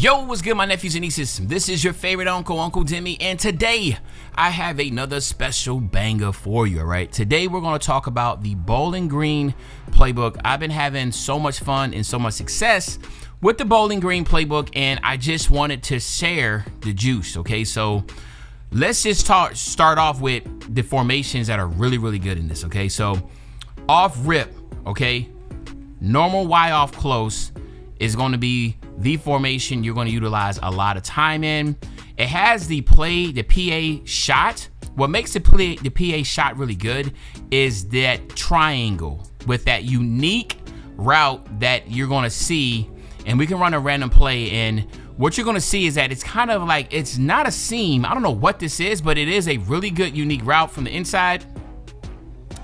Yo, what's good, my nephews and nieces? This is your favorite Uncle Demi, and today I have another special banger for you, all right? Today we're going to talk about the Bowling Green Playbook. I've been having so much fun and so much success with the Bowling Green Playbook, and I just wanted to share the juice, okay? So let's just start off with the formations that are really good in this, okay? So off rip, okay? Normal Y off close is going to be the formation you're going to utilize a lot of time in. It has the PA shot. What makes the PA shot really good is that triangle with that unique route that you're going to see, and we can run a random play, and what you're going to see is that it's kind of like, it's not a seam. I don't know what this is, but it is a really good unique route from the inside,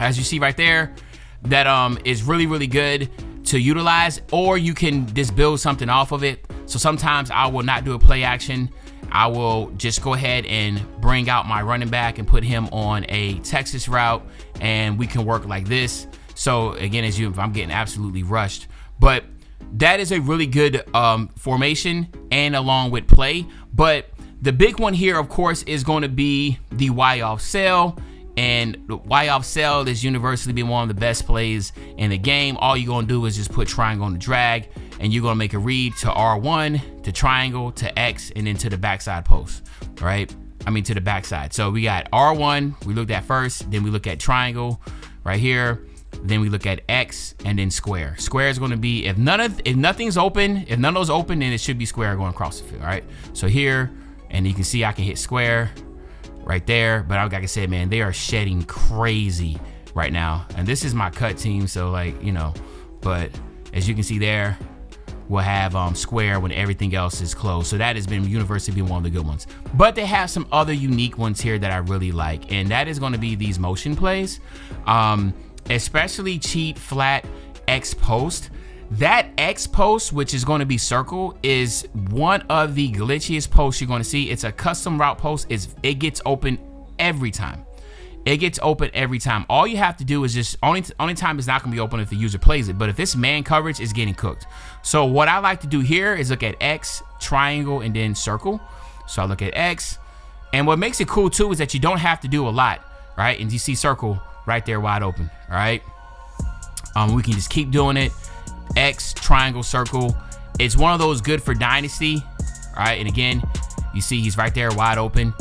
as you see right there, that is really good to utilize, or you can just build something off of it. So sometimes I will not do a play action. I will just go ahead and bring out my running back and put him on a Texas route, and we can work like this. So again, if I'm getting absolutely rushed, but that is a really good formation and along with play. But the big one here, of course, is going to be the Y off sail. And the Y off sail is universally been one of the best plays in the game. All you're gonna do is just put triangle on the drag, and you're gonna make a read to R1, to triangle, to X, and then to the backside post, right? I mean to the backside. So we got R1, we looked at first, then we look at triangle right here, then we look at X, and then square. Square is gonna be, if none of those open, then it should be square going across the field, all right? So here, and you can see I can hit square right there, but like I said, man, they are shedding crazy right now, and this is my cut team, so like, you know, but as you can see there, we'll have square when everything else is closed. So that has been universally one of the good ones, but they have some other unique ones here that I really like, and that is going to be these motion plays, especially cheat flat X post. That X post, which is going to be circle, is one of the glitchiest posts you're going to see. It's a custom route post. It gets open every time. It gets open every time. All you have to do is just, only time it's not going to be open if the user plays it, but if it's man coverage, it's getting cooked. So what I like to do here is look at X, triangle, and then circle. So I look at X, and what makes it cool too is that you don't have to do a lot, right? And you see circle right there wide open, all right? We can just keep doing it. X, triangle, circle. It's one of those good for dynasty, all right? And again, you see he's right there wide open.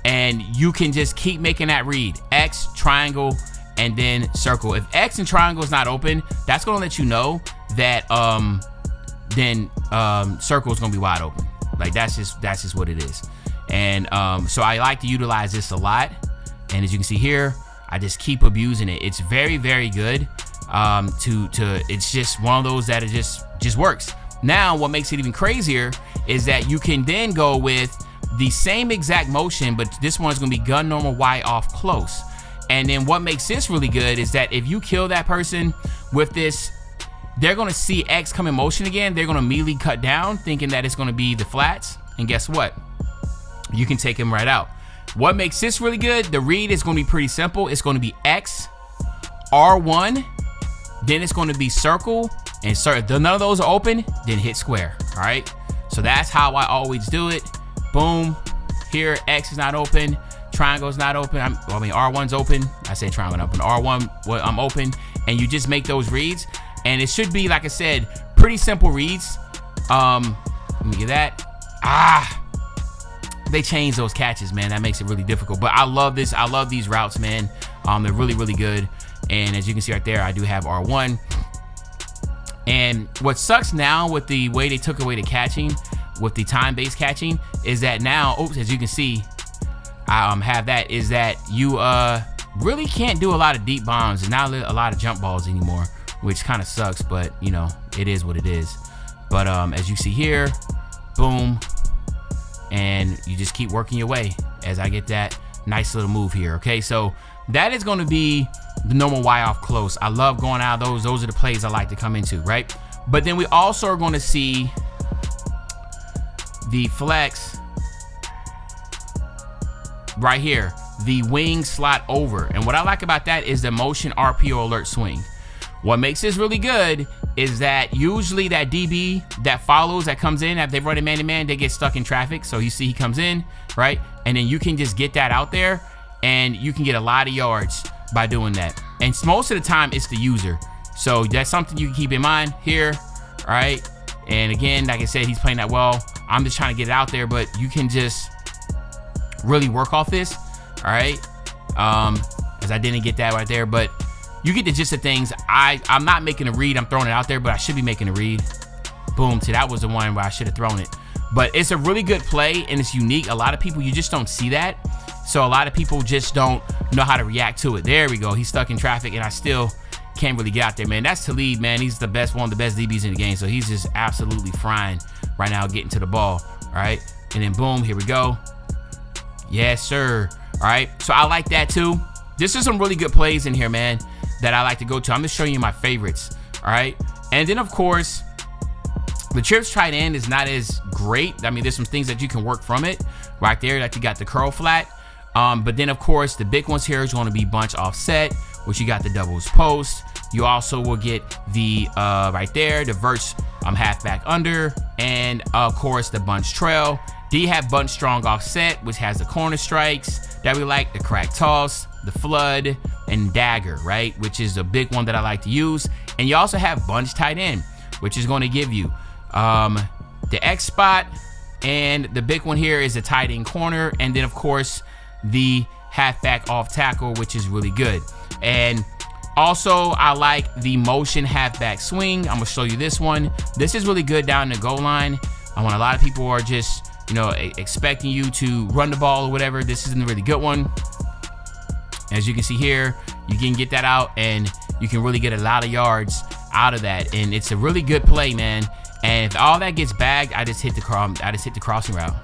And you can just keep making that read. X, triangle, and then circle. If X and triangle is not open, that's gonna let you know that then circle is gonna be wide open. Like that's just what it is. And so I like to utilize this a lot. And as you can see here, I just keep abusing it. It's very good. It's just one of those that it just works. Now what makes it even crazier is that you can then go with the same exact motion, but this one is going to be gun normal Y off close. And then what makes this really good is that if you kill that person with this, they're going to see X come in motion again. They're going to immediately cut down thinking that it's going to be the flats, and guess what, you can take him right out. What makes this really good, the read is going to be pretty simple. It's going to be X, R1, then it's going to be circle, and if none of those are open, then hit square. All right, so that's how I always do it. Boom. Here X is not open, triangle is not open. I mean R1's open. I say triangle open. R1, well, I'm open, and you just make those reads, and it should be, like I said, pretty simple reads. Let me get that. They changed those catches, man. That makes it really difficult, but I love this. I love these routes, man. They're really good. And as you can see right there, I do have R1. And what sucks now with the way they took away the catching, with the time-based catching, is that now, as you can see, I have that, is that you really can't do a lot of deep bombs and not a lot of jump balls anymore, which kind of sucks, but you know, it is what it is. But as you see here, boom, and you just keep working your way as I get that nice little move here, okay? So that is going to be the normal Y off close. I love going out of those. Those are the plays I like to come into, right? But then we also are going to see the flex right here, the wing slot over. And what I like about that is the motion RPO alert swing. What makes this really good is that usually that DB that follows, that comes in, if they run a man-to-man, they get stuck in traffic. So you see he comes in, right? And then you can just get that out there, and you can get a lot of yards by doing that. And most of the time, it's the user. So that's something you can keep in mind here, all right? And again, like I said, he's playing that well. I'm just trying to get it out there, but you can just really work off this, all right? As I didn't get that right there, but you get the gist of things. I'm not making a read. I'm throwing it out there, but I should be making a read. Boom. See, that was the one where I should have thrown it. But it's a really good play, and it's unique. A lot of people, you just don't see that. So a lot of people just don't know how to react to it. There we go. He's stuck in traffic, and I still can't really get out there, man. That's Talib, man. He's the best, one of the best DBs in the game. So he's just absolutely frying right now, getting to the ball. All right. And then boom, here we go. Yes, sir. All right. So I like that too. This is some really good plays in here, man, that I like to go to. I'm just showing you my favorites. All right. And then of course, the trips tight end is not as great. I mean, there's some things that you can work from it right there. Like you got the curl flat. But then of course, the big ones here is going to be bunch offset, which you got the doubles post. You also will get the right there, the verse halfback under, and of course the bunch trail. Then you have bunch strong offset, which has the corner strikes that we like, the crack toss, the flood, and dagger, right? Which is a big one that I like to use. And you also have bunch tight end, which is going to give you the X spot, and the big one here is the tight end corner, and then of course the halfback off tackle, which is really good. And also I like the motion halfback swing. I'm gonna show you this one. This is really good down the goal line. When a lot of people are just, you know, expecting you to run the ball or whatever, this isn't a really good one. As you can see here, you can get that out, and you can really get a lot of yards out of that. And it's a really good play, man. And if all that gets bagged, I just hit the crossing route,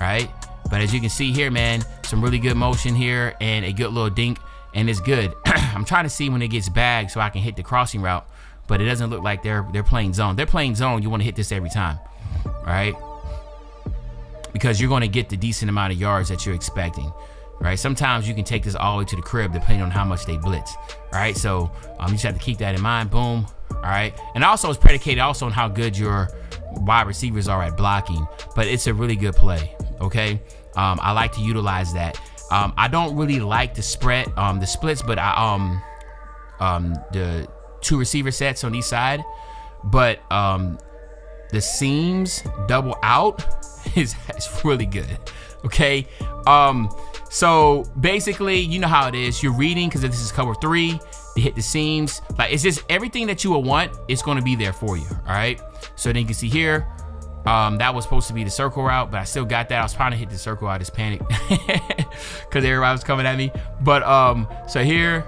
right? But as you can see here, man, some really good motion here and a good little dink, and it's good. I'm trying to see when it gets bagged so I can hit the crossing route, but it doesn't look like they're playing zone. They're playing zone. You want to hit this every time, right? Because you're going to get the decent amount of yards that you're expecting, right? Sometimes you can take this all the way to the crib depending on how much they blitz, right? So you just have to keep that in mind. Boom. All right. And also it's predicated also on how good your wide receivers are at blocking, but it's a really good play. Okay. I like to utilize that. I don't really like the spread, the splits, but the two receiver sets on each side, but the seams double out is really good. Okay. So basically, you know how it is. You're reading, because this is cover 3, to hit the seams. Like, it's just everything that you will want, it's going to be there for you. All right. So then you can see here, that was supposed to be the circle route, but I still got that. I was trying to hit the circle. I just panicked because everybody was coming at me. But so here,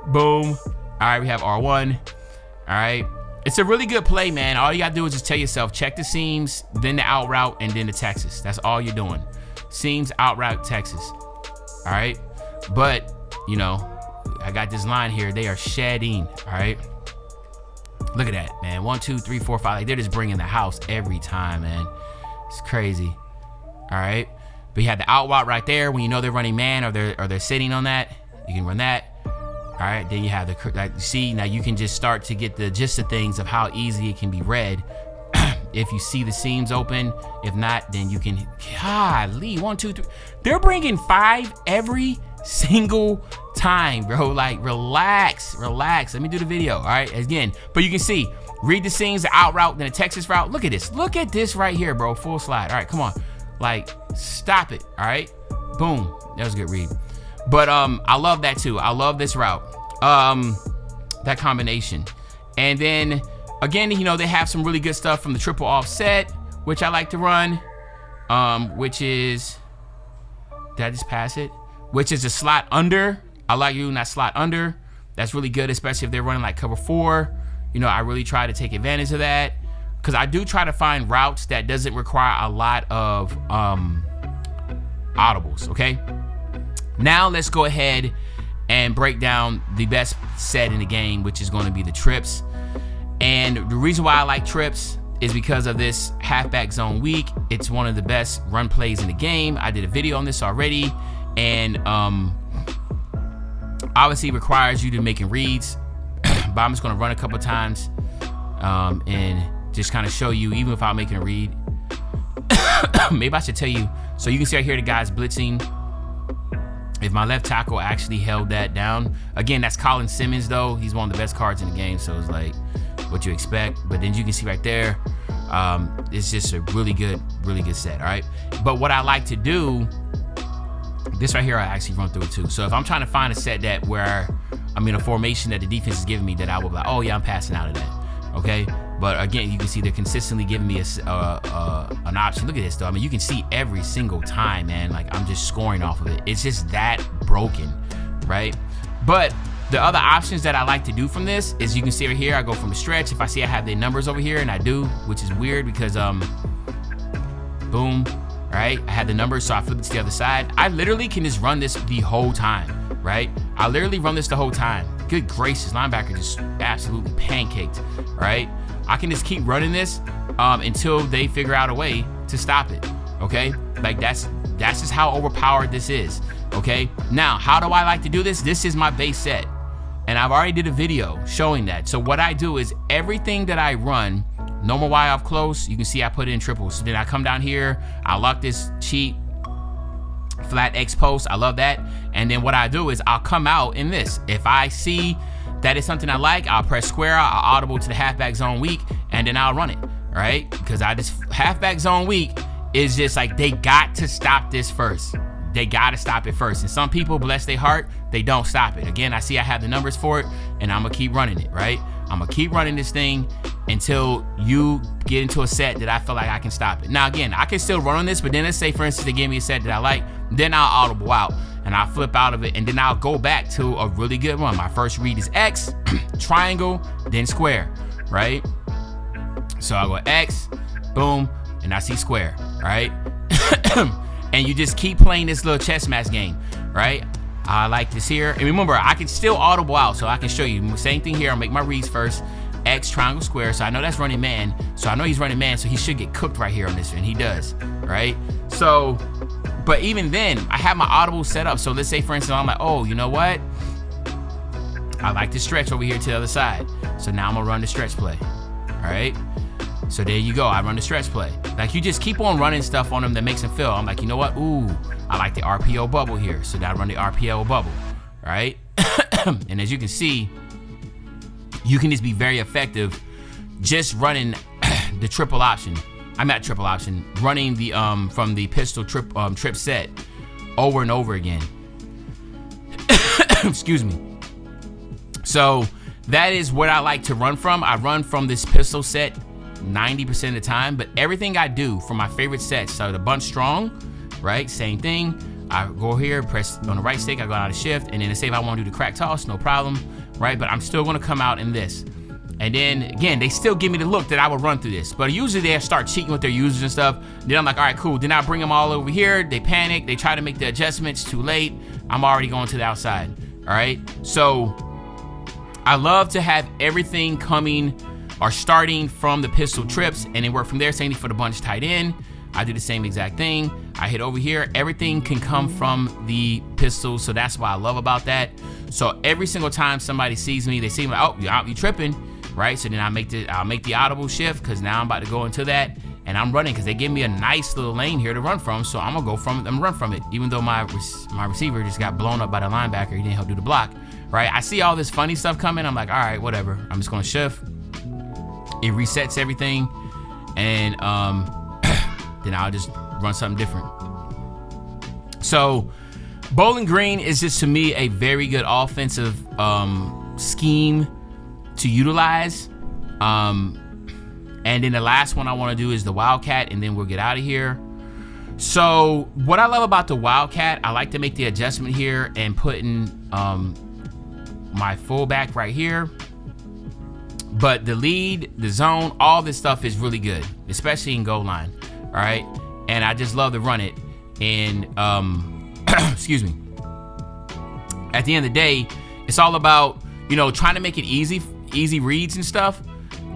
boom. All right, we have R1. All right. It's a really good play, man. All you got to do is just tell yourself, check the seams, then the out route, and then the Texas. That's all you're doing. Seams, out route, Texas. All right. But, you know, I got this line here. They are shedding. All right. Look at that, man. 1, 2, 3, 4, 5. Like, they're just bringing the house every time, man. It's crazy. All right. But you have the out route right there. When you know they're running man, or they're sitting on that, you can run that. All right. Then you have the, like, see, now you can just start to get the gist of things of how easy it can be read. If you see the seams open, if not, then you can, golly, 1, 2, 3. They're bringing 5 every single time, bro. Like, relax. Let me do the video. All right. Again, but you can see, read the seams, the out route, then the Texas route. Look at this right here, bro. Full slide. All right, come on. Like, stop it. All right. Boom. That was a good read. But I love that too. I love this route. That combination. And then again, you know, they have some really good stuff from the triple offset, which I like to run. Which is, did I just pass it? Which is a slot under. I like using that slot under. That's really good, especially if they're running like cover 4. You know, I really try to take advantage of that, because I do try to find routes that doesn't require a lot of audibles. Okay. Now let's go ahead and break down the best set in the game, which is going to be the trips. And the reason why I like trips is because of this halfback zone week. It's one of the best run plays in the game. I did a video on this already, and obviously requires you to making reads, but I'm just gonna run a couple times and just kind of show you, even if I'm making a read. Maybe I should tell you, so you can see right here the guy's blitzing. If my left tackle actually held that down, again, that's Colin Simmons though. He's one of the best cards in the game, so it's like what you expect. But then you can see right there, it's just a really good set, all right? But what I like to do, this right here, I actually run through it too. So if I'm trying to find a set that where I'm in a formation that the defense is giving me, that I will be like, oh yeah, I'm passing out of that, okay? But again, you can see they're consistently giving me an option. Look at this though. I mean, you can see every single time, man, like I'm just scoring off of it. It's just that broken, right? But the other options that I like to do from this is, you can see right here, I go from a stretch. If I see I have the numbers over here, and I do, which is weird because boom, right? I had the numbers, so I flip it to the other side. I literally can just run this the whole time, right? I literally run this the whole time. Good gracious, linebacker just absolutely pancaked, right? I can just keep running this until they figure out a way to stop it, okay? Like that's just how overpowered this is, okay? Now, how do I like to do this? This is my base set, and I've already did a video showing that. So what I do is everything that I run, normal Y off close, you can see I put it in triples. So then I come down here, I lock this cheat, flat X post, I love that. And then what I do is I'll come out in this. If I see that is something I like, I'll press square, I'll audible to the halfback zone weak, and then I'll run it, right? Because halfback zone weak is just like, they got to stop this first. They got to stop it first. And some people, bless their heart, they don't stop it. Again, I see I have the numbers for it, and I'm gonna keep running it, right? I'm gonna keep running this thing until you get into a set that I feel like I can stop it. Now again, I can still run on this, but then let's say for instance they give me a set that I like, then I'll audible out and I'll flip out of it, and then I'll go back to a really good one. My first read is X, triangle, then square, right? So I'll go X, boom, and I see square, right? And you just keep playing this little chess match game, right? I like this here. And remember, I can still audible out, so I can show you. Same thing here, I'll make my reads first. X, triangle, square, so I know that's running man. So I know he's running man, so he should get cooked right here on this, and he does, right? So, but even then, I have my audible set up. So let's say, for instance, I'm like, oh, you know what? I like to stretch over here to the other side. So now I'm gonna run the stretch play, all right? So there you go, I run the stretch play. Like you just keep on running stuff on them that makes them feel. I'm like, you know what? Ooh, I like the RPO bubble here. So now I run the RPO bubble, right? And as you can see, you can just be very effective just running the triple option. I'm not triple option, running the from the pistol trip set over and over again. Excuse me. So that is what I like to run from. I run from this pistol set 90% of the time, but everything I do for my favorite sets, so the bunch strong, right? Same thing. I go here, press on the right stick, I go out of shift, and then say if I want to do the crack toss, no problem, right? But I'm still gonna come out in this. And then again, they still give me the look that I would run through this, but usually they start cheating with their users and stuff. Then I'm like, all right, cool. Then I bring them all over here. They panic. They try to make the adjustments too late. I'm already going to the outside. All right. So I love to have everything coming or starting from the pistol trips and then work from there. Same thing for the bunch tight end. I do the same exact thing. I hit over here. Everything can come from the pistol. So that's what I love about that. So every single time somebody sees me, they see me like, oh, you tripping. Right, so then I'll make the audible shift because now I'm about to go into that, and I'm running because they give me a nice little lane here to run from. So I'm gonna go from it and run from it, even though my receiver just got blown up by the linebacker. He didn't help do the block. Right, I see all this funny stuff coming. I'm like, all right, whatever. I'm just gonna shift. It resets everything, and then I'll just run something different. So Bowling Green is just to me a very good offensive scheme to utilize. And then the last one I want to do is the Wildcat, and then we'll get out of here. So what I love about the Wildcat, I like to make the adjustment here and put in my fullback right here. But the lead, the zone, all this stuff is really good, especially in goal line. All right, and I just love to run it. And excuse me. At the end of the day, it's all about, you know, trying to make it easy reads and stuff,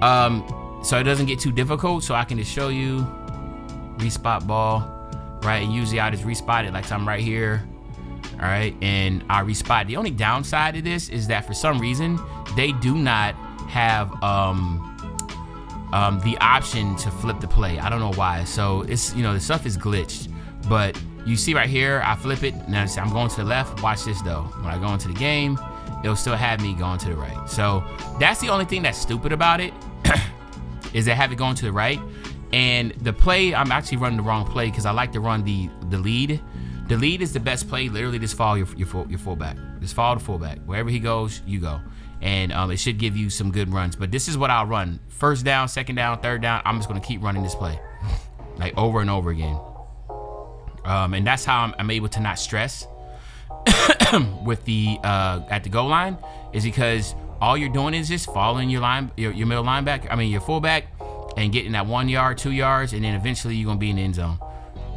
so it doesn't get too difficult. So I can just show you respot ball, right? And usually I just respot it like I'm right here, All right, and I respot. The only downside of this is that for some reason they do not have the option to flip the play. I don't know why. So it's, you know, the stuff is glitched. But you see right here, I flip it. Now I'm going to the left. Watch this though. When I go into the game, it'll still have me going to the right. So that's the only thing that's stupid about it, is that have it going to the right. And the play, I'm actually running the wrong play because I like to run the lead. The lead is the best play. Literally, just follow your fullback. Just follow the fullback. Wherever he goes, you go. And it should give you some good runs. But this is what I'll run. First down, second down, third down. I'm just going to keep running this play, like over and over again. And that's how I'm able to not stress with the at the goal line, is because all you're doing is just following your middle linebacker. I mean your fullback, and getting that 1 yard, 2 yards, and then eventually you're gonna be in the end zone.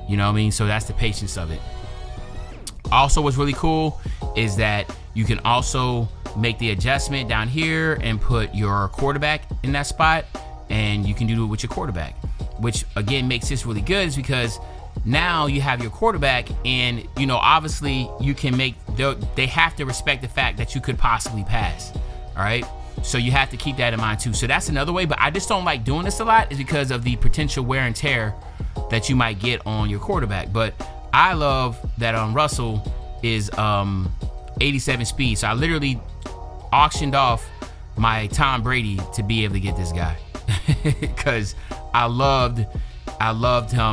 You know what I mean? So that's the patience of it. Also, what's really cool is that you can also make the adjustment down here and put your quarterback in that spot, and you can do it with your quarterback, which again makes this really good, is because now you have your quarterback, and you know, obviously you can make, they have to respect the fact that you could possibly pass. All right, so you have to keep that in mind too. So that's another way, but I just don't like doing this a lot, is because of the potential wear and tear that you might get on your quarterback. But I love that Russell is 87 speed, so I literally auctioned off my Tom Brady to be able to get this guy because I loved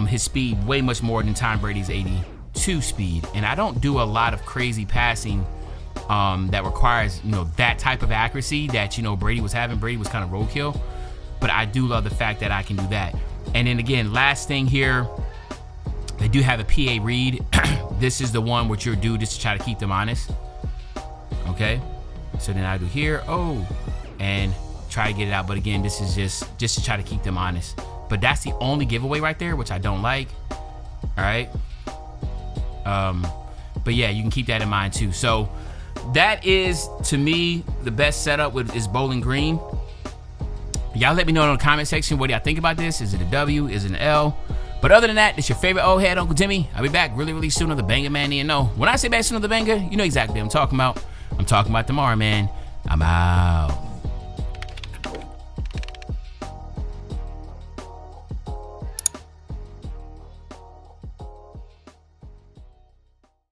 his speed way much more than Tom Brady's 82 speed. And I don't do a lot of crazy passing that requires, you know, that type of accuracy that, you know, Brady was having. Brady was kind of roadkill, but I do love the fact that I can do that. And then again, last thing here, they do have a PA read. This is the one which you'll do just to try to keep them honest. Okay, so then I do here, and try to get it out. But again, this is just to try to keep them honest. But that's the only giveaway right there, which I don't like. All right. But yeah, you can keep that in mind too. So that is, to me, the best setup is Bowling Green. Y'all let me know in the comment section what y'all think about this. Is it a W? Is it an L? But other than that, it's your favorite old head, Uncle Demi. I'll be back really, really soon on the Banger Man. You know, when I say back soon on the Banger, you know exactly what I'm talking about. I'm talking about tomorrow, man. I'm out.